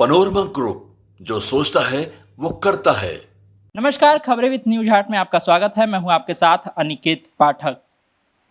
Panorama group, जो सोचता है वो करता है। नमस्कार, खबरें विद न्यूज हाट में आपका स्वागत है। मैं हूं आपके साथ अनिकेत पाठक।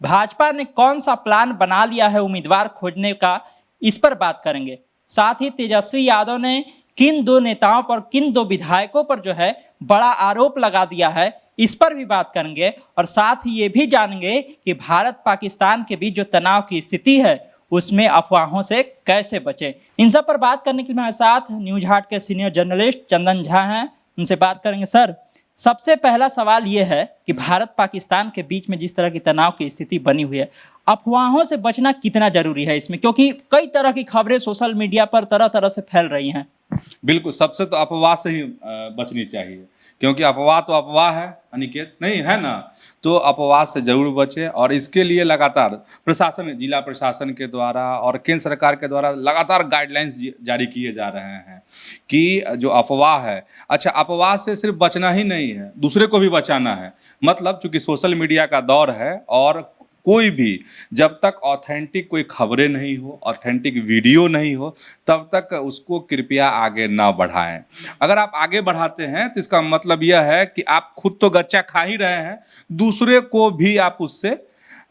भाजपा ने कौन सा प्लान बना लिया है उम्मीदवार खोजने का, इस पर बात करेंगे। साथ ही तेजस्वी यादव ने किन दो नेताओं पर, किन दो विधायकों पर जो है बड़ा आरोप लगा दिया है, इस पर भी बात करेंगे। और साथ ही ये भी जानेंगे कि भारत पाकिस्तान के बीच जो तनाव की स्थिति है उसमें अफवाहों से कैसे बचें। इन सब पर बात करने के लिए हमारे साथ न्यूज हाट के सीनियर जर्नलिस्ट चंदन झा हैं, उनसे बात करेंगे। सर, सबसे पहला सवाल ये है कि भारत पाकिस्तान के बीच में जिस तरह की तनाव की स्थिति बनी हुई है, अफवाहों से बचना कितना जरूरी है इसमें, क्योंकि कई तरह की खबरें सोशल मीडिया पर तरह तरह से फैल रही हैं। बिल्कुल, सबसे तो अफवाह से ही बचनी चाहिए, क्योंकि अफवाह तो अफवाह है अनिकेत, नहीं है ना। तो अफवाह से जरूर बचे, और इसके लिए लगातार प्रशासन, जिला प्रशासन के द्वारा और केंद्र सरकार के द्वारा लगातार गाइडलाइंस जारी किए जा रहे हैं कि जो अफवाह है, अच्छा, अफवाह से सिर्फ बचना ही नहीं है, दूसरे को भी बचाना है। मतलब चूंकि सोशल मीडिया का दौर है, और कोई भी जब तक ऑथेंटिक कोई खबरें नहीं हो, ऑथेंटिक वीडियो नहीं हो, तब तक उसको कृपया आगे ना बढ़ाएं। अगर आप आगे बढ़ाते हैं तो इसका मतलब यह है कि आप खुद तो गच्चा खा ही रहे हैं, दूसरे को भी आप उससे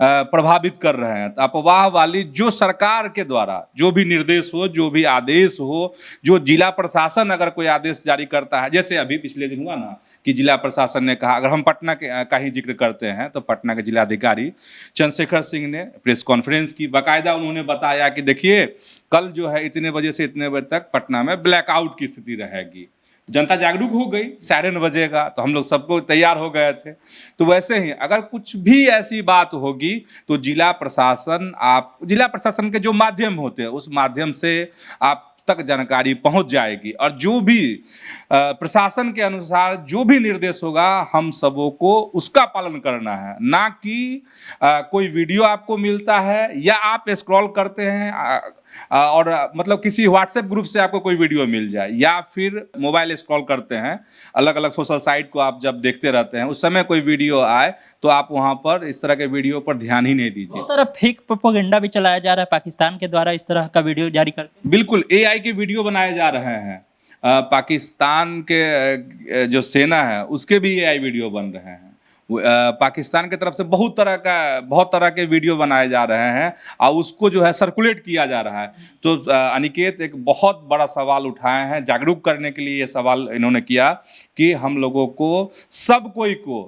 प्रभावित कर रहे हैं। तो अफवाह वाली जो सरकार के द्वारा जो भी निर्देश हो, जो भी आदेश हो, जो जिला प्रशासन अगर कोई आदेश जारी करता है, जैसे अभी पिछले दिन हुआ ना कि जिला प्रशासन ने कहा, अगर हम पटना का ही जिक्र करते हैं तो पटना के जिलाधिकारी चंद्रशेखर सिंह ने प्रेस कॉन्फ्रेंस की, बाकायदा उन्होंने बताया कि देखिए, कल जो है इतने बजे से इतने बजे तक पटना में ब्लैकआउट की स्थिति रहेगी। जनता जागरूक हो गई, सायरन बजेगा, तो हम लोग सबको तैयार हो गए थे। तो वैसे ही अगर कुछ भी ऐसी बात होगी तो जिला प्रशासन के जो माध्यम होते हैं, उस माध्यम से आप तक जानकारी पहुंच जाएगी, और जो भी प्रशासन के अनुसार जो भी निर्देश होगा, हम सबों को उसका पालन करना है। ना कि कोई वीडियो आपको मिलता है या आप स्क्रॉल करते हैं और मतलब किसी व्हाट्सएप ग्रुप से आपको कोई वीडियो मिल जाए, या फिर मोबाइल स्क्रॉल करते हैं, अलग अलग सोशल साइट को आप जब देखते रहते हैं, उस समय कोई वीडियो आए तो आप वहां पर इस तरह के वीडियो पर ध्यान ही नहीं दीजिए। सर, फेक प्रोपेगेंडा भी चलाया जा रहा है पाकिस्तान के द्वारा इस तरह का वीडियो जारी करके। बिल्कुल, एआई के वीडियो बनाए जा रहे हैं। पाकिस्तान के जो सेना है उसके भी एआई वीडियो बन रहे हैं। पाकिस्तान की तरफ से बहुत तरह के वीडियो बनाए जा रहे हैं, और उसको जो है सर्कुलेट किया जा रहा है। तो अनिकेत, एक बहुत बड़ा सवाल उठाए हैं, जागरूक करने के लिए ये सवाल इन्होंने किया कि हम लोगों को, सब कोई को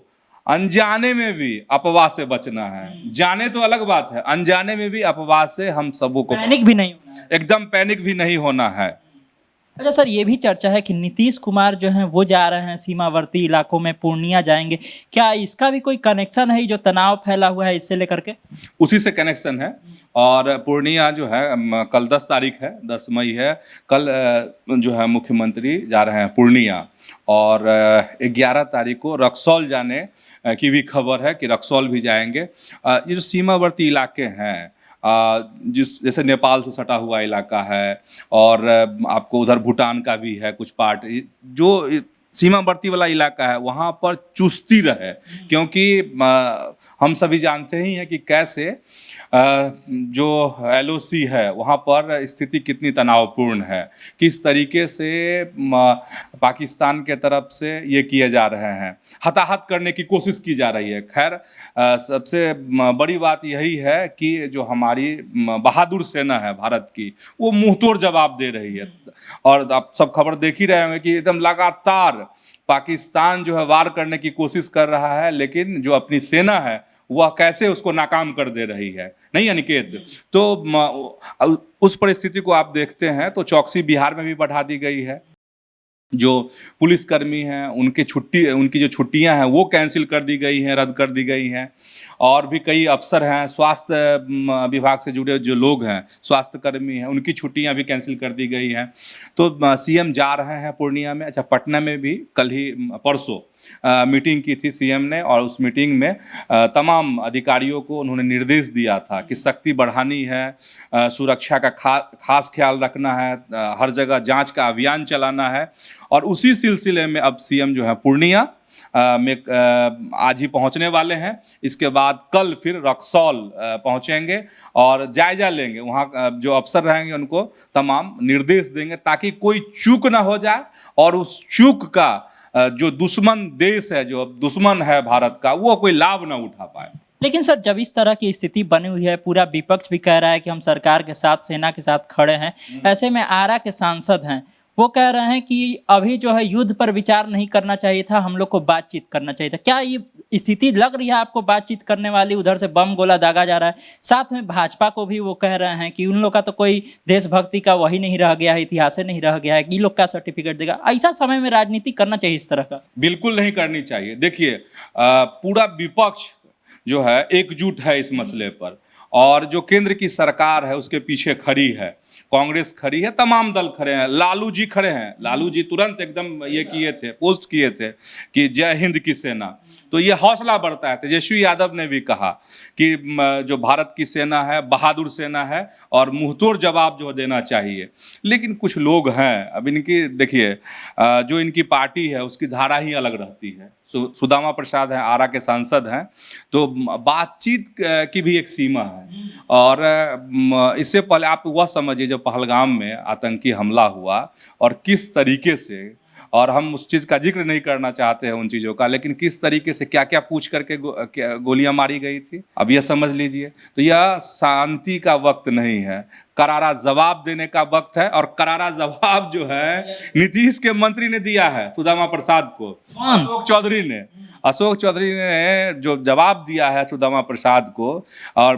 अनजाने में भी अफवाह से बचना है। जाने तो अलग बात है, अनजाने में भी अफवाह से हम सबों को पैनिक भी नहीं होना है। एकदम पैनिक भी नहीं होना है। अच्छा सर, ये भी चर्चा है कि नीतीश कुमार जो हैं वो जा रहे हैं सीमावर्ती इलाकों में, पूर्णिया जाएंगे। क्या इसका भी कोई कनेक्शन है, जो तनाव फैला हुआ है इससे लेकर के? उसी से कनेक्शन है। और पूर्णिया जो है, कल 10 तारीख है, 10 मई है, कल जो है मुख्यमंत्री जा रहे हैं पूर्णिया, और 11 तारीख को रक्सौल जाने की भी खबर है कि रक्सौल भी जाएंगे। ये जो सीमावर्ती इलाके हैं, जैसे नेपाल से सटा हुआ इलाका है, और आपको उधर भूटान का भी है कुछ पार्ट, जो सीमावर्ती वाला इलाका है, वहाँ पर चुस्ती रहे। क्योंकि हम सभी जानते ही हैं कि कैसे जो एलओसी है वहाँ पर स्थिति कितनी तनावपूर्ण है, किस तरीके से पाकिस्तान के तरफ से ये किए जा रहे हैं, हताहत करने की कोशिश की जा रही है। खैर, सबसे बड़ी बात यही है कि जो हमारी बहादुर सेना है भारत की, वो मुंहतोड़ जवाब दे रही है। और आप सब खबर देख ही रहे होंगे कि एकदम लगातार पाकिस्तान जो है वार करने की कोशिश कर रहा है, लेकिन जो अपनी सेना है वह कैसे उसको नाकाम कर दे रही है, नहीं अनिकेत? तो उस परिस्थिति को आप देखते हैं तो चौकसी बिहार में भी बढ़ा दी गई है। जो पुलिसकर्मी हैं उनकी जो छुट्टियां हैं वो कैंसिल कर दी गई हैं, रद्द कर दी गई हैं। और भी कई अफसर हैं, स्वास्थ्य विभाग से जुड़े जो लोग हैं, स्वास्थ्य कर्मी हैं, उनकी छुट्टियां भी कैंसिल कर दी गई हैं। तो सीएम जा रहे हैं पूर्णिया में। अच्छा, पटना में भी कल ही परसों मीटिंग की थी सीएम ने, और उस मीटिंग में तमाम अधिकारियों को उन्होंने निर्देश दिया था कि सख्ती बढ़ानी है, सुरक्षा का खास ख्याल रखना है, हर जगह जांच का अभियान चलाना है। और उसी सिलसिले में अब सीएम जो है पूर्णिया आज ही पहुंचने वाले हैं। इसके बाद कल फिर रक्सौल पहुंचेंगे और जायजा लेंगे। वहाँ जो अफसर रहेंगे उनको तमाम निर्देश देंगे ताकि कोई चूक ना हो जाए और उस चूक का जो दुश्मन देश है, जो दुश्मन है भारत का, वो कोई लाभ ना उठा पाए। लेकिन सर, जब इस तरह की स्थिति बनी हुई है, पूरा विपक्ष भी कह रहा है कि हम सरकार के साथ, सेना के साथ खड़े हैं, ऐसे में आरा के सांसद हैं, वो कह रहे हैं कि अभी जो है युद्ध पर विचार नहीं करना चाहिए था, हम लोग को बातचीत करना चाहिए था। क्या ये स्थिति लग रही है आपको बातचीत करने वाली? उधर से बम गोला दागा जा रहा है, साथ में भाजपा को भी वो कह रहे हैं कि उन लोग का तो कोई देशभक्ति का वही नहीं रह गया है, इतिहास नहीं रह गया है, ये लोग का सर्टिफिकेट देगा। ऐसा समय में राजनीति करना चाहिए इस तरह का? बिल्कुल नहीं करनी चाहिए। देखिए, पूरा विपक्ष जो है एकजुट है इस मसले पर, और जो केंद्र की सरकार है उसके पीछे खड़ी है, कांग्रेस खड़ी है, तमाम दल खड़े हैं, लालू जी खड़े हैं। लालू जी तुरंत एकदम ये किए थे, पोस्ट किए थे कि जय हिंद की सेना। तो ये हौसला बढ़ता है। तेजस्वी यादव ने भी कहा कि जो भारत की सेना है बहादुर सेना है और मुंहतोड़ जवाब जो देना चाहिए। लेकिन कुछ लोग हैं, अब इनकी देखिए, जो इनकी पार्टी है उसकी धारा ही अलग रहती है। सुदामा प्रसाद हैं, आरा के सांसद हैं, तो बातचीत की भी एक सीमा है। और इससे पहले आप वह समझिए जब पहलगाम में आतंकी हमला हुआ और किस तरीके से, और हम उस चीज़ का जिक्र नहीं करना चाहते हैं उन चीज़ों का, लेकिन किस तरीके से क्या क्या पूछ करके गोलियां मारी गई थी, अब यह समझ लीजिए। तो यह शांति का वक्त नहीं है, करारा जवाब देने का वक्त है। और करारा जवाब जो है नीतीश के मंत्री ने दिया है सुदामा प्रसाद को, अशोक चौधरी ने जो जवाब दिया है सुदामा प्रसाद को, और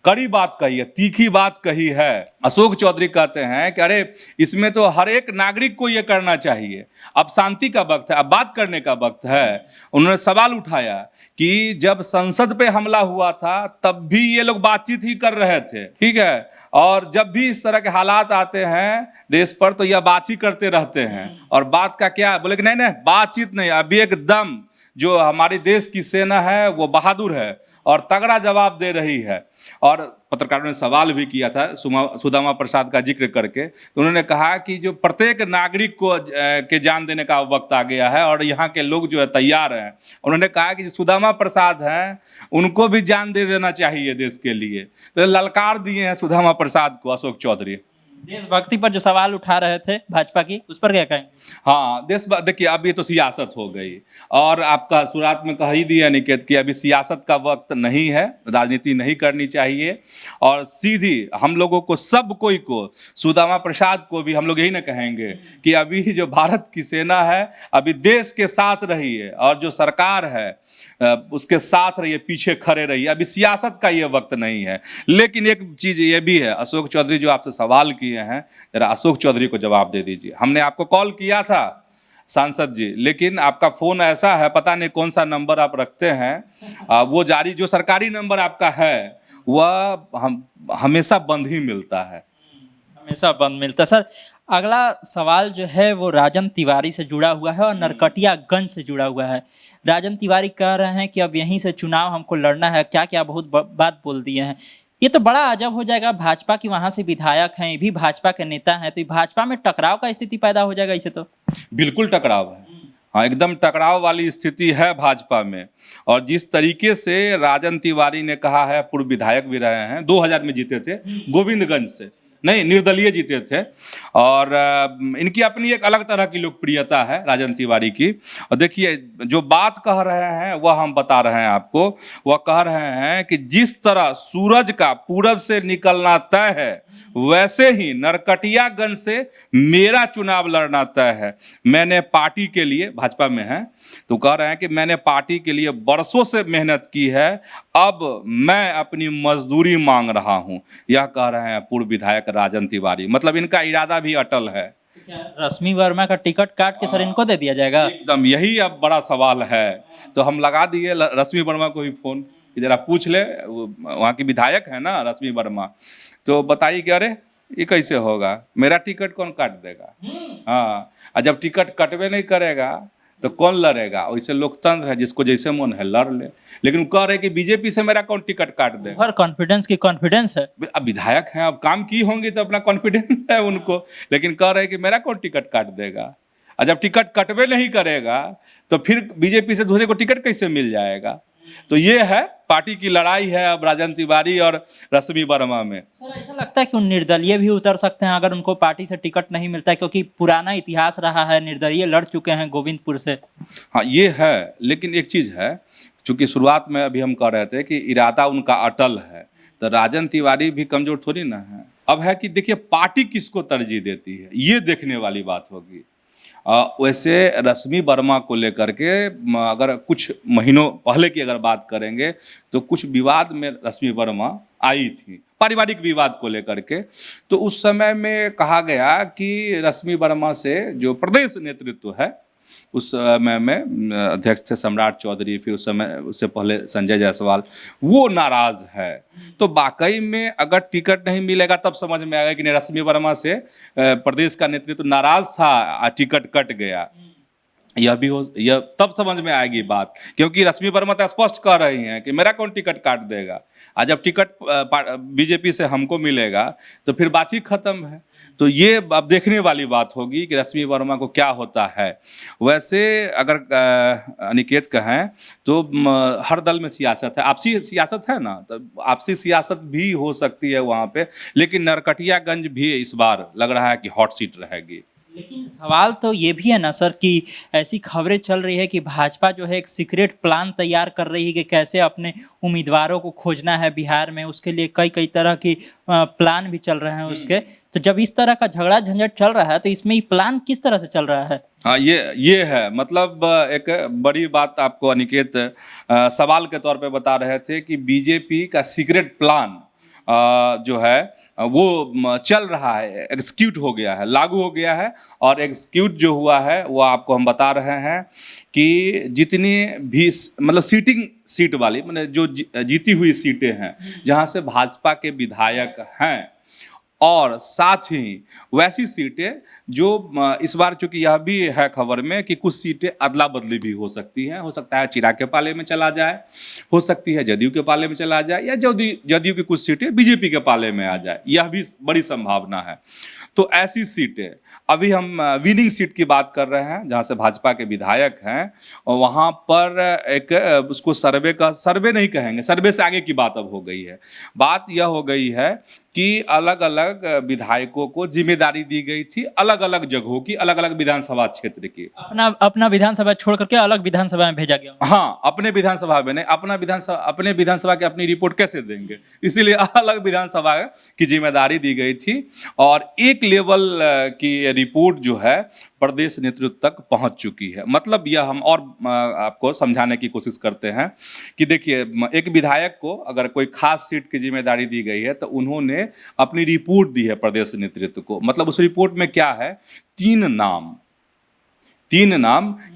कड़ी बात कही है, तीखी बात कही है। अशोक चौधरी कहते हैं कि अरे इसमें तो हर एक नागरिक को ये करना चाहिए, अब शांति का वक्त है, अब बात करने का वक्त है। उन्होंने सवाल उठाया कि जब संसद पे हमला हुआ था तब भी ये लोग बातचीत ही कर रहे थे, ठीक है, और जब भी इस तरह के हालात आते हैं देश पर तो यह बात ही करते रहते हैं। और बात का क्या, बोले कि नहीं नहीं बातचीत नहीं, अभी एकदम जो हमारी देश की सेना है वो बहादुर है और तगड़ा जवाब दे रही है। और पत्रकारों ने सवाल भी किया था सुदामा प्रसाद का जिक्र करके, तो उन्होंने कहा कि जो प्रत्येक नागरिक को के जान देने का वक्त आ गया है और यहाँ के लोग जो है तैयार हैं। उन्होंने कहा कि सुदामा प्रसाद हैं उनको भी जान दे देना चाहिए देश के लिए, तो ललकार दिए हैं सुदामा प्रसाद को अशोक चौधरी। देशभक्ति पर जो सवाल उठा रहे थे भाजपा की, उस पर क्या कहें? हाँ, देखिए अब ये तो सियासत हो गई, और आपका शुरुआत में कह ही दिया निकेत कि अभी सियासत का वक्त नहीं है, राजनीति नहीं करनी चाहिए। और सीधी हम लोगों को, सब कोई को, सुदामा प्रसाद को भी हम लोग यही ना कहेंगे कि अभी जो भारत की सेना है अभी देश के साथ रही है, और जो सरकार है उसके साथ रहिए, पीछे खड़े रहिए। अभी सियासत का ये वक्त नहीं है। लेकिन एक चीज़ ये भी है, अशोक चौधरी जो आपसे सवाल किए हैं, जरा अशोक चौधरी को जवाब दे दीजिए। हमने आपको कॉल किया था सांसद जी, लेकिन आपका फ़ोन ऐसा है, पता नहीं कौन सा नंबर आप रखते हैं, वो जारी जो सरकारी नंबर आपका है वह हमेशा बंद ही मिलता है, हमेशा बंद मिलता है। सर, अगला सवाल जो है वो राजन तिवारी से जुड़ा हुआ है और नरकटियागंज से जुड़ा हुआ है। राजन तिवारी कह रहे हैं कि अब यहीं से चुनाव हमको लड़ना है, क्या क्या बहुत बात बोल दिए हैं। ये तो बड़ा अजब हो जाएगा, भाजपा की वहाँ से विधायक हैं, ये भी भाजपा के नेता हैं, तो भाजपा में टकराव का स्थिति पैदा हो जाएगा इसे तो? बिल्कुल टकराव है, हाँ एकदम टकराव वाली स्थिति है भाजपा में। और जिस तरीके से राजन तिवारी ने कहा है, पूर्व विधायक भी रहे हैं, 2000 में जीते थे गोविंदगंज से, नहीं निर्दलीय जीते थे, और इनकी अपनी एक अलग तरह की लोकप्रियता है राजन तिवारी की। और देखिए जो बात कह रहे हैं वह हम बता रहे हैं आपको, वह कह रहे हैं कि जिस तरह सूरज का पूरब से निकलना तय है वैसे ही नरकटियागंज से मेरा चुनाव लड़ना तय है। मैंने पार्टी के लिए, भाजपा में है तो कह रहे हैं कि मैंने पार्टी के लिए बरसों से मेहनत की है, अब मैं अपनी मजदूरी मांग रहा हूं, यह कह रहे हैं पूर्व विधायक राजन तिवारी। मतलब इनका इरादा भी अटल है। रश्मि वर्मा का टिकट काट के सर इनको दे दिया जाएगा? एकदम, यही अब बड़ा सवाल है। तो हम लगा दिए रश्मि वर्मा को भी फोन, जरा पूछ ले, वहाँ की विधायक है ना रश्मि वर्मा, तो बताइए कि अरे ये कैसे होगा, मेरा टिकट कौन काट देगा? हाँ, और जब टिकट कटवे नहीं करेगा तो कौन लड़ेगा? वैसे लोकतंत्र है, जिसको जैसे मन है लड़ ले। लेकिन वो कह रहे कि बीजेपी से मेरा कौन टिकट काट दे? हर कॉन्फिडेंस की कॉन्फिडेंस है। अब विधायक हैं, अब काम की होंगी तो अपना कॉन्फिडेंस है उनको, लेकिन कह रहे कि मेरा कौन टिकट काट देगा? और जब टिकट कटवे नहीं करेगा तो फिर बीजेपी से दूसरे को टिकट कैसे मिल जाएगा। तो ये है पार्टी की लड़ाई है अब राजन तिवारी और रश्मि वर्मा में। सर ऐसा लगता है कि निर्दलीय भी उतर सकते हैं अगर उनको पार्टी से टिकट नहीं मिलता है, क्योंकि पुराना इतिहास रहा है, निर्दलीय लड़ चुके हैं गोविंदपुर से। हाँ ये है, लेकिन एक चीज़ है, चूंकि शुरुआत में अभी हम कह रहे थे कि इरादा उनका अटल है, तो राजन तिवारी भी कमजोर थोड़ी ना है। अब है कि देखिए पार्टी किसको तरजीह देती है, ये देखने वाली बात होगी। वैसे रश्मि वर्मा को लेकर के अगर कुछ महीनों पहले की अगर बात करेंगे तो कुछ विवाद में रश्मि वर्मा आई थी, पारिवारिक विवाद को लेकर के। तो उस समय में कहा गया कि रश्मि वर्मा से जो प्रदेश नेतृत्व है, उस समय में अध्यक्ष थे सम्राट चौधरी, फिर उस समय उससे पहले संजय जायसवाल, वो नाराज है। तो वाकई में अगर टिकट नहीं मिलेगा तब समझ में आएगा कि नहीं, रश्मि वर्मा से प्रदेश का नेतृत्व नाराज था, टिकट कट गया। यह तब समझ में आएगी बात, क्योंकि रश्मि वर्मा तो स्पष्ट कह रही हैं कि मेरा कौन टिकट काट देगा, और जब टिकट बीजेपी से हमको मिलेगा तो फिर बात ही खत्म है। तो ये अब देखने वाली बात होगी कि रश्मि वर्मा को क्या होता है। वैसे अगर अनिकेत कहें तो हर दल में सियासत है, आपसी सियासत है ना, तो आपसी सियासत भी हो सकती है वहाँ पे, लेकिन नरकटियागंज भी इस बार लग रहा है कि हॉट सीट रहेगी। लेकिन सवाल तो ये भी है ना सर कि ऐसी खबरें चल रही है कि भाजपा जो है एक सीक्रेट प्लान तैयार कर रही है कि कैसे अपने उम्मीदवारों को खोजना है बिहार में। उसके लिए कई कई तरह की प्लान भी चल रहे हैं उसके। तो जब इस तरह का झगड़ा झंझट चल रहा है तो इसमें ये प्लान किस तरह से चल रहा है? हाँ ये है, मतलब एक बड़ी बात आपको अनिकेत सवाल के तौर पे बता रहे थे कि बीजेपी का सीक्रेट प्लान जो है वो चल रहा है, एग्जीक्यूट हो गया है, लागू हो गया है। और एग्जीक्यूट जो हुआ है वो आपको हम बता रहे हैं कि जितनी भी मतलब सीटिंग सीट वाली, मतलब जो जीती हुई सीटें हैं जहां से भाजपा के विधायक हैं, और साथ ही वैसी सीटें जो इस बार चूंकि यह भी है खबर में कि कुछ सीटें अदला बदली भी हो सकती हैं, हो सकता है चिराग के पाले में चला जाए, हो सकती है जदयू के पाले में चला जाए, या जदयू की कुछ सीटें बीजेपी के पाले में आ जाए, यह भी बड़ी संभावना है। तो ऐसी सीटें, अभी हम विनिंग सीट की बात कर रहे हैं जहां से भाजपा के विधायक हैं, और वहां पर एक उसको सर्वे नहीं कहेंगे, सर्वे से आगे की बात अब हो गई है। बात यह हो गई है कि अलग अलग विधायकों को जिम्मेदारी दी गई थी, अलग अलग जगहों की, अलग अलग विधानसभा क्षेत्र की। अपना विधानसभा छोड़ करके अलग विधानसभा में भेजा गया। हाँ, अपने विधानसभा में नहीं, अपने विधानसभा की अपनी रिपोर्ट कैसे देंगे, इसीलिए अलग विधानसभा की जिम्मेदारी दी गई थी। और एक लेवल की रिपोर्ट जो है प्रदेश नेतृत्व तक पहुंच चुकी है। मतलब यह हम और आपको समझाने की कोशिश करते हैं कि देखिए, एक विधायक को अगर कोई खास सीट की जिम्मेदारी दी गई है तो उन्होंने अपनी रिपोर्ट दी है प्रदेश नेतृत्व को। मतलब उस रिपोर्ट में क्या है, तीन नाम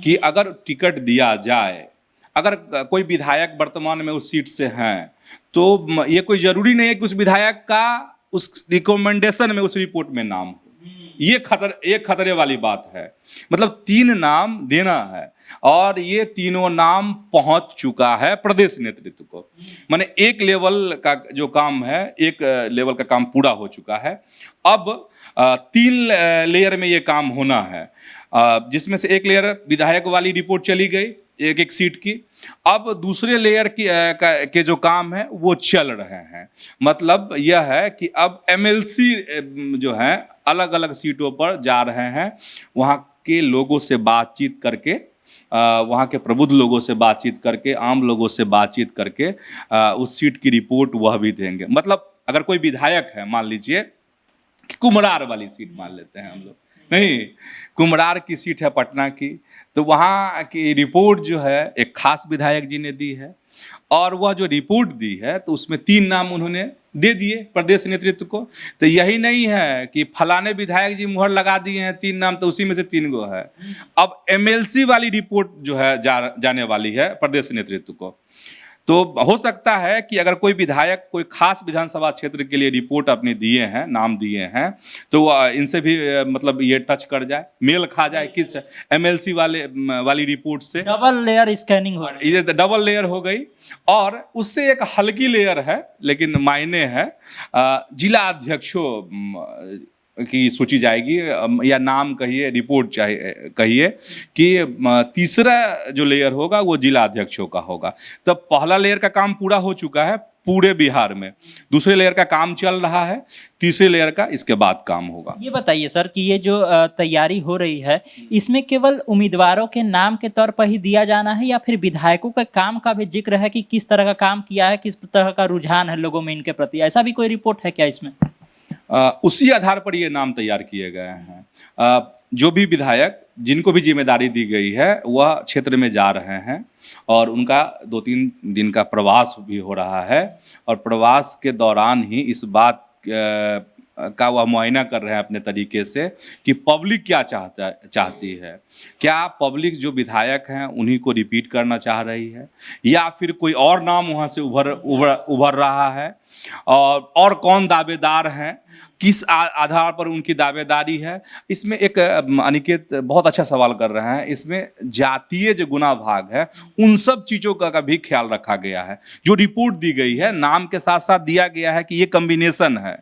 कि अगर टिकट दिया जाए, अगर कोई विधायक वर्तमान में उस सीट से हैं, तो ये कोई जरूरी नहीं है कि उस विधायक का उस रिकमेंडेशन में उस रिपोर्ट में नाम हो। ये खतरे वाली बात है। मतलब तीन नाम देना है, और ये तीनों नाम पहुंच चुका है प्रदेश नेतृत्व को। माने एक लेवल का जो काम है, एक लेवल का काम पूरा हो चुका है। अब 3 लेयर में ये काम होना है, जिसमें से एक लेयर विधायक वाली रिपोर्ट चली गई एक सीट की। अब दूसरे लेयर के जो काम है वो चल रहे हैं। मतलब यह है कि अब एमएलसी जो है अलग अलग सीटों पर जा रहे हैं, वहाँ के लोगों से बातचीत करके, वहाँ के प्रबुद्ध लोगों से बातचीत करके, आम लोगों से बातचीत करके उस सीट की रिपोर्ट वह भी देंगे। मतलब अगर कोई विधायक है, मान लीजिए कि कुम्हरार वाली सीट मान लेते हैं हम लोग, नहीं, कुम्हरार की सीट है पटना की, तो वहाँ की रिपोर्ट जो है एक खास विधायक जी ने दी है, और वह जो रिपोर्ट दी है तो उसमें 3 नाम उन्होंने दे दिए प्रदेश नेतृत्व को। तो यही नहीं है कि फलाने विधायक जी मुहर लगा दिए हैं 3 नाम, तो उसी में से 3 गो है। अब एमएलसी वाली रिपोर्ट जो है जाने वाली है प्रदेश नेतृत्व को। तो हो सकता है कि अगर कोई विधायक कोई खास विधानसभा क्षेत्र के लिए रिपोर्ट अपने दिए हैं, नाम दिए हैं, तो इनसे भी मतलब ये टच कर जाए, मेल खा जाए किस एमएलसी वाली रिपोर्ट से। डबल लेयर स्कैनिंग हो रही है। ये डबल लेयर हो गई। और उससे एक हल्की लेयर है लेकिन मायने है, जिला अध्यक्षों की सूची जाएगी, या नाम कहिए, रिपोर्ट चाहिए कहिए, कि तीसरा जो लेयर होगा वो जिला अध्यक्षों का होगा। तब पहला लेयर का काम पूरा हो चुका है पूरे बिहार में, दूसरे लेयर का काम चल रहा है, तीसरे लेयर का इसके बाद काम होगा। ये बताइए सर कि ये जो तैयारी हो रही है, इसमें केवल उम्मीदवारों के नाम के तौर पर ही दिया जाना है या फिर विधायकों के काम का भी जिक्र है कि किस तरह का काम किया है, किस तरह का रुझान है लोगों में इनके प्रति, ऐसा भी कोई रिपोर्ट है क्या इसमें? उसी आधार पर ये नाम तैयार किए गए हैं। जो भी विधायक जिनको भी जिम्मेदारी दी गई है वह क्षेत्र में जा रहे हैं और उनका 2-3 दिन का प्रवास भी हो रहा है, और प्रवास के दौरान ही इस बात का वह मुआयना कर रहे हैं अपने तरीके से कि पब्लिक क्या चाहती है। क्या पब्लिक जो विधायक हैं उन्हीं को रिपीट करना चाह रही है, या फिर कोई और नाम वहाँ से उभर रहा है, और कौन दावेदार हैं, किस आधार पर उनकी दावेदारी है। इसमें एक अनिकेत बहुत अच्छा सवाल कर रहे हैं, इसमें जातीय जो गुना भाग है उन सब चीज़ों का भी ख्याल रखा गया है। जो रिपोर्ट दी गई है नाम के साथ साथ दिया गया है कि ये कम्बिनेशन है।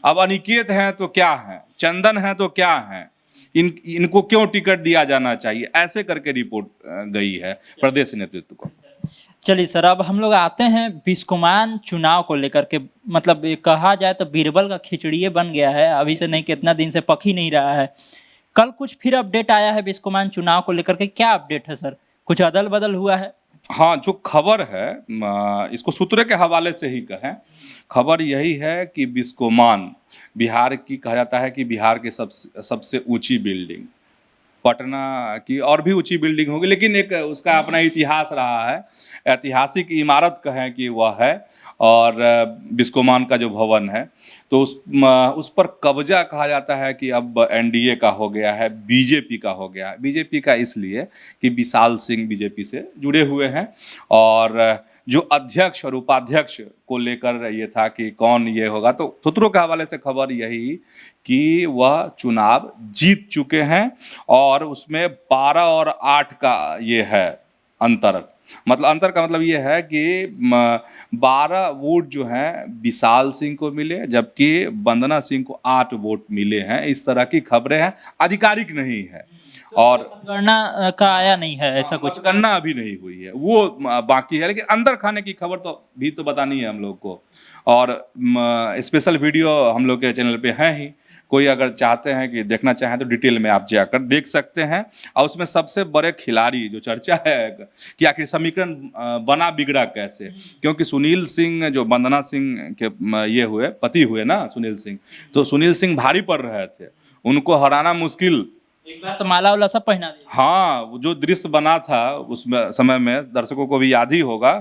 अब अनिकेत हैं तो क्या है, चंदन हैं तो क्या है, इनको क्यों टिकट दिया जाना चाहिए, ऐसे करके रिपोर्ट गई है प्रदेश नेतृत्व को। चलिए सर, अब हम लोग आते हैं बिस्कोमान चुनाव को लेकर के। मतलब ये कहा जाए तो बीरबल का खिचड़िए बन गया है, अभी से नहीं कितना दिन से पक ही नहीं रहा है। कल कुछ फिर अपडेट आया है बिस्कोमान चुनाव को लेकर के, क्या अपडेट है सर? कुछ अदल बदल हुआ है? हाँ, जो खबर है इसको सूत्रों के हवाले से ही कहें, खबर यही है कि बिस्कोमान बिहार की, कहा जाता है कि बिहार की सबसे ऊंची बिल्डिंग, पटना की और भी ऊंची बिल्डिंग होगी, लेकिन एक उसका अपना इतिहास रहा है, ऐतिहासिक इमारत कहें कि वह है। और बिस्कोमान का जो भवन है तो उस पर कब्जा कहा जाता है कि अब एनडीए का हो गया है, बीजेपी का हो गया है। बीजेपी का इसलिए कि विशाल सिंह बीजेपी से जुड़े हुए हैं, और जो अध्यक्ष और उपाध्यक्ष को लेकर ये था कि कौन ये होगा, तो सूत्रों के हवाले से खबर यही कि वह चुनाव जीत चुके हैं, और उसमें 12 और 8 का ये है अंतर। मतलब अंतर का मतलब ये है कि 12 वोट जो हैं विशाल सिंह को मिले, जबकि वंदना सिंह को 8 वोट मिले हैं। इस तरह की खबरें हैं, आधिकारिक नहीं है। और मतगणना का आया नहीं है ऐसा कुछ? मतगणना अभी नहीं हुई है, वो बाकी है, लेकिन अंदर खाने की खबर तो भी तो बतानी है हम लोग को। और स्पेशल वीडियो हम लोग के चैनल पे है ही, कोई अगर चाहते हैं कि देखना चाहें तो डिटेल में आप जाकर देख सकते हैं। और उसमें सबसे बड़े खिलाड़ी जो चर्चा है कि आखिर समीकरण बना बिगड़ा कैसे, क्योंकि सुनील सिंह जो वंदना सिंह के ये हुए पति हुए ना सुनील सिंह, तो सुनील सिंह भारी पड़ रहे थे, उनको हराना मुश्किल। एक बार तो माला वाला सब पहना दिया। हाँ, वो जो दृश्य बना था उसमें समय में दर्शकों को भी याद ही होगा।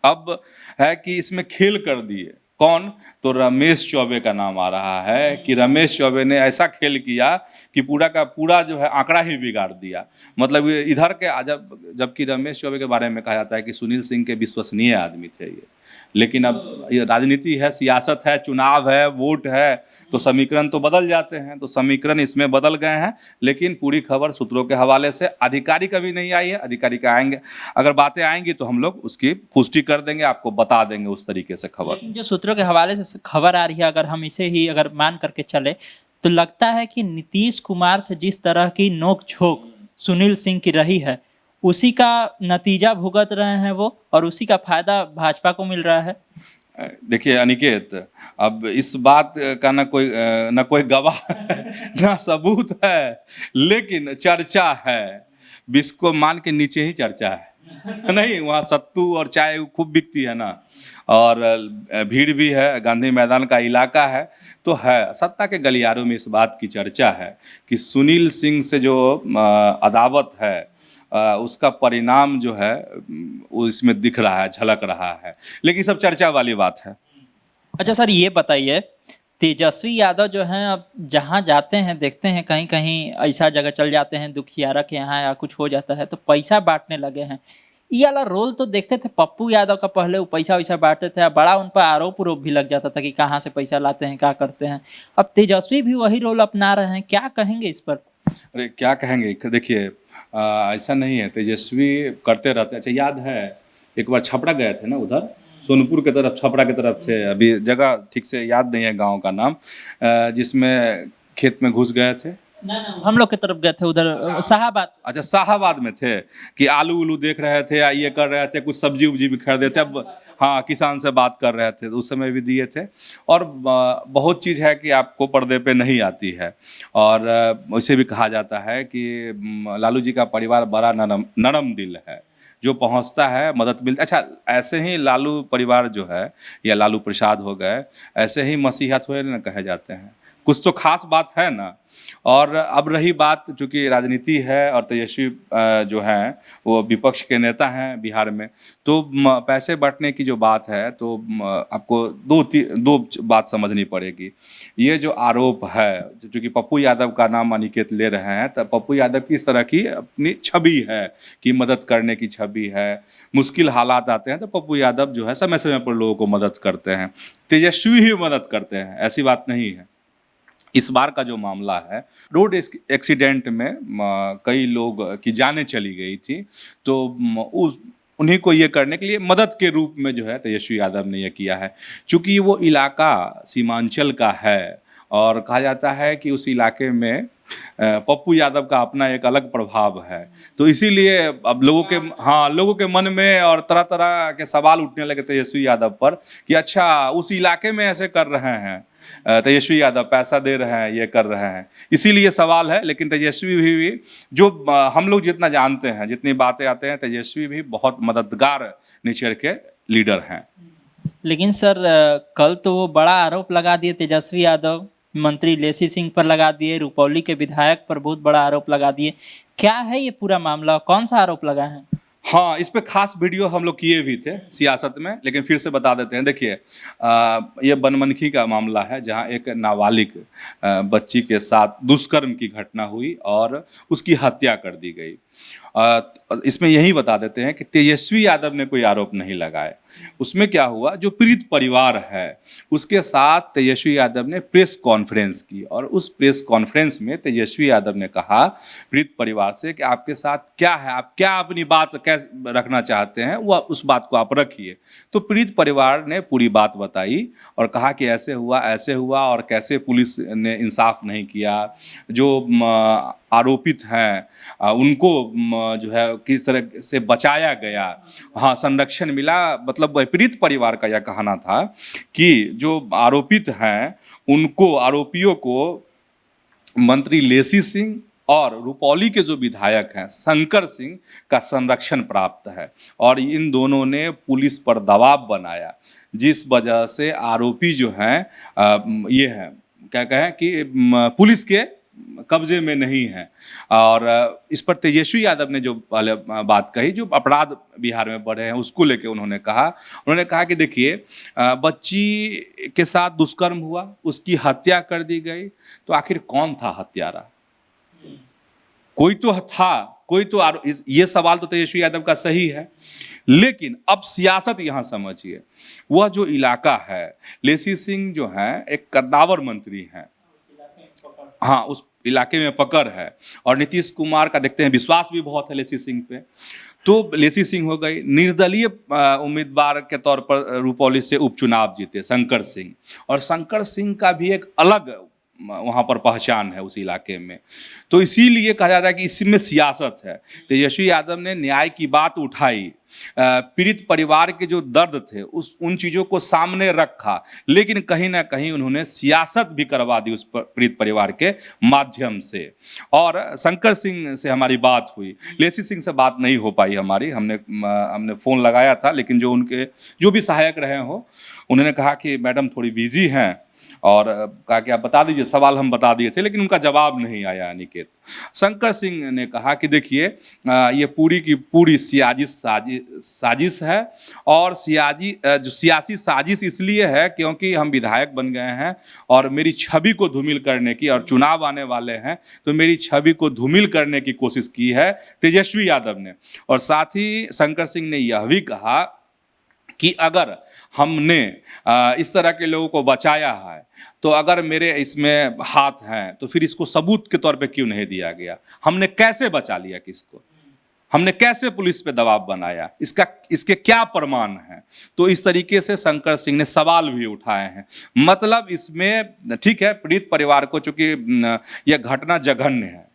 अब है कि इसमें खेल कर दिए कौन, तो रमेश चौबे का नाम आ रहा है कि रमेश चौबे ने ऐसा खेल किया कि पूरा का पूरा जो है आंकड़ा ही बिगाड़ दिया। मतलब इधर के जबकि रमेश चौबे के बारे में कहा जाता है कि सुनील सिंह के विश्वसनीय आदमी थे ये, लेकिन अब ये राजनीति है, सियासत है, चुनाव है, वोट है, तो समीकरण तो बदल जाते हैं। तो समीकरण इसमें बदल गए हैं, लेकिन पूरी खबर सूत्रों के हवाले से आधिकारिक अभी नहीं आई है। आधिकारिक आएंगे, अगर बातें आएंगी तो हम लोग उसकी पुष्टि कर देंगे, आपको बता देंगे उस तरीके से खबर। जो सूत्रों के हवाले से खबर आ रही है, अगर हम इसे ही अगर मान करके चले तो लगता है कि नीतीश कुमार से जिस तरह की नोक झोंक सुनील सिंह की रही है, उसी का नतीजा भुगत रहे हैं वो, और उसी का फायदा भाजपा को मिल रहा है। देखिए अनिकेत, अब इस बात का न कोई गवाह न सबूत है, लेकिन चर्चा है। बिस्कोमान के नीचे ही चर्चा है नहीं, वहाँ सत्तू और चाय खूब बिकती है ना, और भीड़ भी है, गांधी मैदान का इलाका है, तो है सत्ता के गलियारों में इस बात की चर्चा है कि सुनील सिंह से जो अदावत है उसका परिणाम जो है वो इसमें दिख रहा है, झलक रहा है, लेकिन सब चर्चा वाली बात है। अच्छा सर, ये बताइए, तेजस्वी यादव जो हैं अब जहाँ जाते हैं देखते हैं कहीं कहीं ऐसा जगह चल जाते हैं दुखियारा के यहाँ या कुछ हो जाता है तो पैसा बांटने लगे हैं। ये वाला रोल तो देखते थे पप्पू यादव का, पहले वो पैसा वैसा बांटते थे, बड़ा उन पर आरोप भी लग जाता था कि कहाँ से पैसा लाते हैं, क्या करते हैं। अब तेजस्वी भी वही रोल अपना रहे हैं, क्या कहेंगे इस पर? अरे क्या कहेंगे, देखिए ऐसा नहीं है, तेजस्वी करते रहते। अच्छा याद है एक बार छपरा गए थे ना, उधर सोनपुर के तरफ, छपरा की तरफ थे, अभी जगह ठीक से याद नहीं है गांव का नाम, जिसमें खेत में घुस गए थे। हम लोग की तरफ गए थे उधर शाहाबाद। अच्छा, शाहाबाद में थे कि आलू उलू देख रहे थे या ये कर रहे थे, कुछ सब्जी उब्जी भी खरीदे थे। अब हाँ, किसान से बात कर रहे थे तो उस समय भी दिए थे। और बहुत चीज़ है कि आपको पर्दे पे नहीं आती है। और वैसे भी कहा जाता है कि लालू जी का परिवार बड़ा नरम नरम दिल है, जो पहुंचता है मदद मिलती। अच्छा, ऐसे ही लालू परिवार जो है या लालू प्रसाद हो गए, ऐसे ही मसीहा थोड़े ना कहे जाते हैं, कुछ तो खास बात है ना। और अब रही बात, चूँकि राजनीति है और तेजस्वी जो हैं वो विपक्ष के नेता हैं बिहार में, तो पैसे बांटने की जो बात है तो आपको दो बात समझनी पड़ेगी। ये जो आरोप है, चूँकि पप्पू यादव का नाम अनिकेत ले रहे हैं, तो पप्पू यादव की इस तरह की अपनी छवि है कि मदद करने की छवि है। मुश्किल हालात आते हैं तो पप्पू यादव जो है समय समय पर लोगों को मदद करते हैं, तेजस्वी ही मदद करते हैं, ऐसी बात नहीं है। इस बार का जो मामला है, रोड एक्सीडेंट में कई लोग की जानें चली गई थी, तो उन्हीं को ये करने के लिए मदद के रूप में जो है तेजस्वी यादव ने ये किया है। चूँकि वो इलाका सीमांचल का है और कहा जाता है कि उस इलाके में पप्पू यादव का अपना एक अलग प्रभाव है, तो इसीलिए अब लोगों के मन में और तरह तरह के सवाल उठने लगे तेजस्वी यादव पर कि अच्छा, उस इलाके में ऐसे कर रहे हैं, तेजस्वी यादव पैसा दे रहे हैं, ये कर रहे हैं, इसीलिए सवाल है। लेकिन तेजस्वी भी जो हम लोग जितना जानते हैं, जितनी बातें आते हैं, तेजस्वी भी बहुत मददगार नेचर के लीडर हैं। लेकिन सर कल तो वो बड़ा आरोप लगा दिए तेजस्वी यादव, मंत्री लेसी सिंह पर लगा दिए, रुपौली के विधायक पर बहुत बड़ा आरोप लगा दिए। क्या है ये पूरा मामला, कौन सा आरोप लगा है? हाँ, इस पे खास वीडियो हम लोग किए भी थे सियासत में, लेकिन फिर से बता देते हैं। देखिए, ये बनमनखी का मामला है, जहाँ एक नाबालिग बच्ची के साथ दुष्कर्म की घटना हुई और उसकी हत्या कर दी गई। इसमें यही बता देते हैं कि तेजस्वी यादव ने कोई आरोप नहीं लगाए। उसमें क्या हुआ, जो पीड़ित परिवार है उसके साथ तेजस्वी यादव ने प्रेस कॉन्फ्रेंस की, और उस प्रेस कॉन्फ्रेंस में तेजस्वी यादव ने कहा पीड़ित परिवार से कि आपके साथ क्या है, आप क्या अपनी बात कैसे रखना चाहते हैं, वह उस बात को आप रखिए। तो पीड़ित परिवार ने पूरी बात बताई और कहा कि ऐसे हुआ और कैसे पुलिस ने इंसाफ नहीं किया, जो आरोपित हैं उनको जो है किस तरह से बचाया गया, हाँ, संरक्षण मिला। मतलब पीड़ित परिवार का यह कहना था कि जो आरोपित हैं उनको, आरोपियों को मंत्री लेसी सिंह और रुपौली के जो विधायक हैं शंकर सिंह का संरक्षण प्राप्त है, और इन दोनों ने पुलिस पर दबाव बनाया, जिस वजह से आरोपी जो हैं ये हैं, क्या कहें कि पुलिस के कब्जे में नहीं है। और इस पर तेजस्वी यादव ने जो पहले बात कही, जो अपराध बिहार में बढ़े हैं उसको लेके उन्होंने कहा कि देखिए, बच्ची के साथ दुष्कर्म हुआ, उसकी हत्या कर दी गई, तो आखिर कौन था हत्यारा? कोई तो था, कोई तो ये सवाल तो तेजस्वी यादव का सही है। लेकिन अब सियासत यहाँ समझिए, वह जो इलाका है, लेसी सिंह जो है एक कद्दावर मंत्री हैं, हाँ, उस इलाके में पकड़ है, और नीतीश कुमार का देखते हैं विश्वास भी बहुत है लेसी सिंह पे। तो लेसी सिंह हो गई, निर्दलीय उम्मीदवार के तौर पर रुपौली से उपचुनाव जीते शंकर सिंह, और शंकर सिंह का भी एक अलग वहाँ पर पहचान है उस इलाके में। तो इसीलिए कहा जाता है कि इसमें सियासत है। तेजस्वी यादव ने न्याय की बात उठाई, पीड़ित परिवार के जो दर्द थे उन चीज़ों को सामने रखा, लेकिन कहीं ना कहीं उन्होंने सियासत भी करवा दी उस पीड़ित परिवार के माध्यम से। और शंकर सिंह से हमारी बात हुई, लेसी सिंह से बात नहीं हो पाई हमारी, हमने फ़ोन लगाया था, लेकिन जो उनके जो भी सहायक रहे हो उन्होंने कहा कि मैडम थोड़ी बिजी हैं, और कहा कि आप बता दीजिए, सवाल हम बता दिए थे, लेकिन उनका जवाब नहीं आया अनिकेत। शंकर सिंह ने कहा कि देखिए, ये पूरी की पूरी साजिश है, और जो सियासी साजिश इसलिए है क्योंकि हम विधायक बन गए हैं और मेरी छवि को धूमिल करने की, और चुनाव आने वाले हैं तो मेरी छवि को धूमिल करने की कोशिश की है तेजस्वी यादव ने। और साथ ही शंकर सिंह ने यह भी कहा कि अगर हमने इस तरह के लोगों को बचाया है, तो अगर मेरे इसमें हाथ हैं तो फिर इसको सबूत के तौर पे क्यों नहीं दिया गया, हमने कैसे बचा लिया किसको। हमने कैसे पुलिस पे दबाव बनाया, इसके क्या प्रमाण हैं। तो इस तरीके से शंकर सिंह ने सवाल भी उठाए हैं। मतलब इसमें ठीक है, पीड़ित परिवार को, चूंकि यह घटना जघन्य है,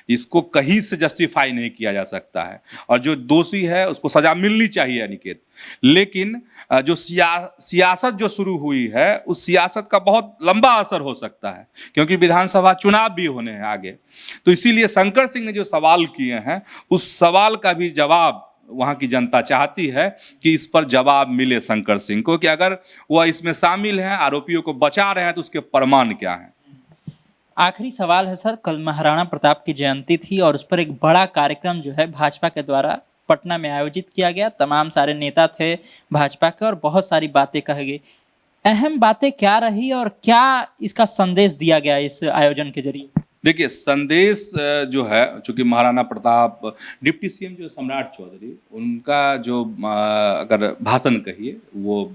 इसको कहीं से जस्टिफाई नहीं किया जा सकता है, और जो दोषी है उसको सजा मिलनी चाहिए अनिकेत। लेकिन जो सियासत जो शुरू हुई है, उस सियासत का बहुत लंबा असर हो सकता है, क्योंकि विधानसभा चुनाव भी होने हैं आगे। तो इसीलिए शंकर सिंह ने जो सवाल किए हैं, उस सवाल का भी जवाब वहाँ की जनता चाहती है कि इस पर जवाब मिले शंकर सिंह को, कि अगर वह इसमें शामिल हैं, आरोपियों को बचा रहे हैं, तो उसके प्रमाण क्या हैं। आखिरी सवाल है सर, कल महाराणा प्रताप की जयंती थी और उस पर एक बड़ा कार्यक्रम जो है भाजपा के द्वारा पटना में आयोजित किया गया। तमाम सारे नेता थे भाजपा के और बहुत सारी बातें कही गई। अहम बातें क्या रही और क्या इसका संदेश दिया गया इस आयोजन के जरिए? देखिए, संदेश जो है, चूंकि महाराणा प्रताप, डिप्टी सीएम जो सम्राट चौधरी, उनका जो अगर भाषण कहिए, वो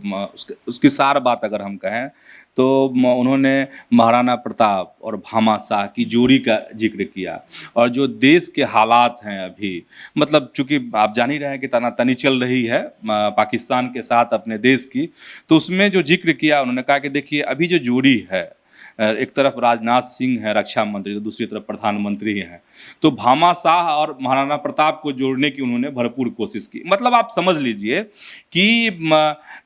उसकी सार बात अगर हम कहें तो उन्होंने महाराणा प्रताप और भामाशाह की जोड़ी का जिक्र किया, और जो देश के हालात हैं अभी, मतलब चूंकि आप जान ही रहे हैं कि तनातनी चल रही है पाकिस्तान के साथ अपने देश की, तो उसमें जो जिक्र किया उन्होंने कहा कि देखिए, अभी जो जोड़ी है, एक तरफ राजनाथ सिंह है रक्षा मंत्री, तो दूसरी तरफ प्रधानमंत्री हैं, तो भामाशाह और महाराणा प्रताप को जोड़ने की उन्होंने भरपूर कोशिश की। मतलब आप समझ लीजिए कि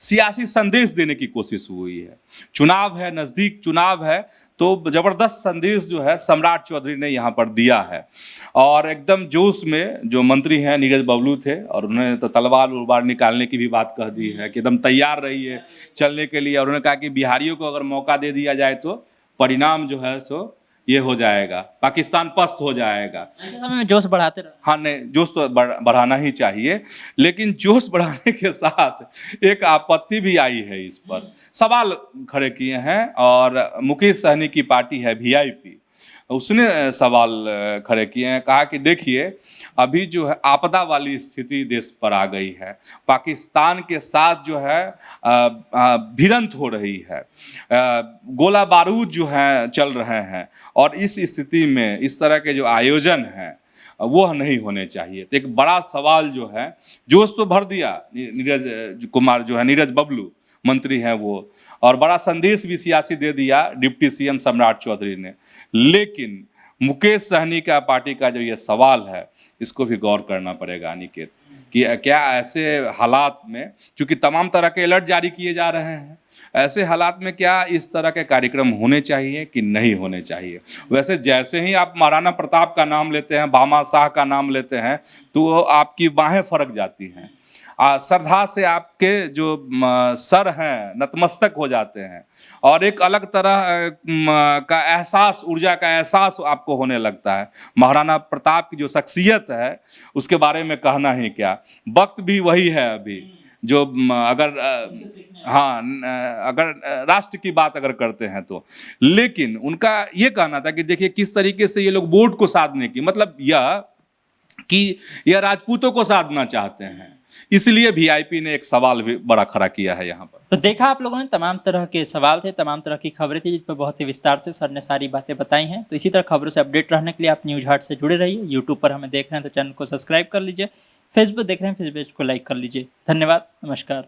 सियासी संदेश देने की कोशिश हुई है। चुनाव है, नज़दीक चुनाव है, तो ज़बरदस्त संदेश जो है सम्राट चौधरी ने यहाँ पर दिया है। और एकदम जोश में जो मंत्री हैं नीरज बबलू थे, और उन्होंने तो तलवार उलवार निकालने की भी बात कह दी है कि एकदम तैयार रहिए चलने के लिए। और उन्होंने कहा कि बिहारियों को अगर मौका दे दिया जाए तो परिणाम जो है सो ये हो जाएगा, पाकिस्तान पस्त हो जाएगा। ऐसे समय में जोश बढ़ाते रहो। हाँ, नहीं, जोश तो बढ़ाना ही चाहिए, लेकिन जोश बढ़ाने के साथ एक आपत्ति भी आई है, इस पर सवाल खड़े किए हैं। और मुकेश सहनी की पार्टी है वीआईपी, उसने सवाल खड़े किए हैं, कहा कि देखिए, अभी जो है आपदा वाली स्थिति देश पर आ गई है, पाकिस्तान के साथ जो है भिड़ंत हो रही है, गोला बारूद जो है चल रहे हैं, और इस स्थिति में इस तरह के जो आयोजन हैं वो नहीं होने चाहिए। तो एक बड़ा सवाल जो है, जोश तो भर दिया नीरज कुमार जो है, नीरज बबलू मंत्री हैं वो, और बड़ा संदेश भी सियासी दे दिया डिप्टी सीएम सम्राट चौधरी ने। लेकिन मुकेश सहनी का पार्टी का जो ये सवाल है, इसको भी गौर करना पड़ेगा अनिकेत, कि क्या ऐसे हालात में, चूंकि तमाम तरह के अलर्ट जारी किए जा रहे हैं, ऐसे हालात में क्या इस तरह के कार्यक्रम होने चाहिए कि नहीं होने चाहिए। वैसे जैसे ही आप महाराणा प्रताप का नाम लेते हैं, भामाशाह का नाम लेते हैं, तो आपकी बाहें फरक जाती हैं, श्रद्धा से आपके जो सर हैं नतमस्तक हो जाते हैं, और एक अलग तरह का एहसास, ऊर्जा का एहसास आपको होने लगता है। महाराणा प्रताप की जो शख्सियत है उसके बारे में कहना ही क्या, वक्त भी वही है अभी, जो अगर राष्ट्र की बात अगर करते हैं तो। लेकिन उनका ये कहना था कि देखिए किस तरीके से ये लोग वोट को साधने की, मतलब यह कि यह राजपूतों को साधना चाहते हैं, इसलिए वीआईपी ने एक सवाल भी बड़ा खड़ा किया है यहाँ पर। तो देखा आप लोगों ने, तमाम तरह के सवाल थे, तमाम तरह की खबरें थी, जिस पर बहुत ही विस्तार से सर ने सारी बातें बताई हैं। तो इसी तरह खबरों से अपडेट रहने के लिए आप न्यूज़ हाट से जुड़े रहिए। यूट्यूब पर हमें देख रहे हैं तो चैनल को सब्सक्राइब कर लीजिए, फेसबुक देख रहे हैं फेसबुक को लाइक कर लीजिए। धन्यवाद, नमस्कार।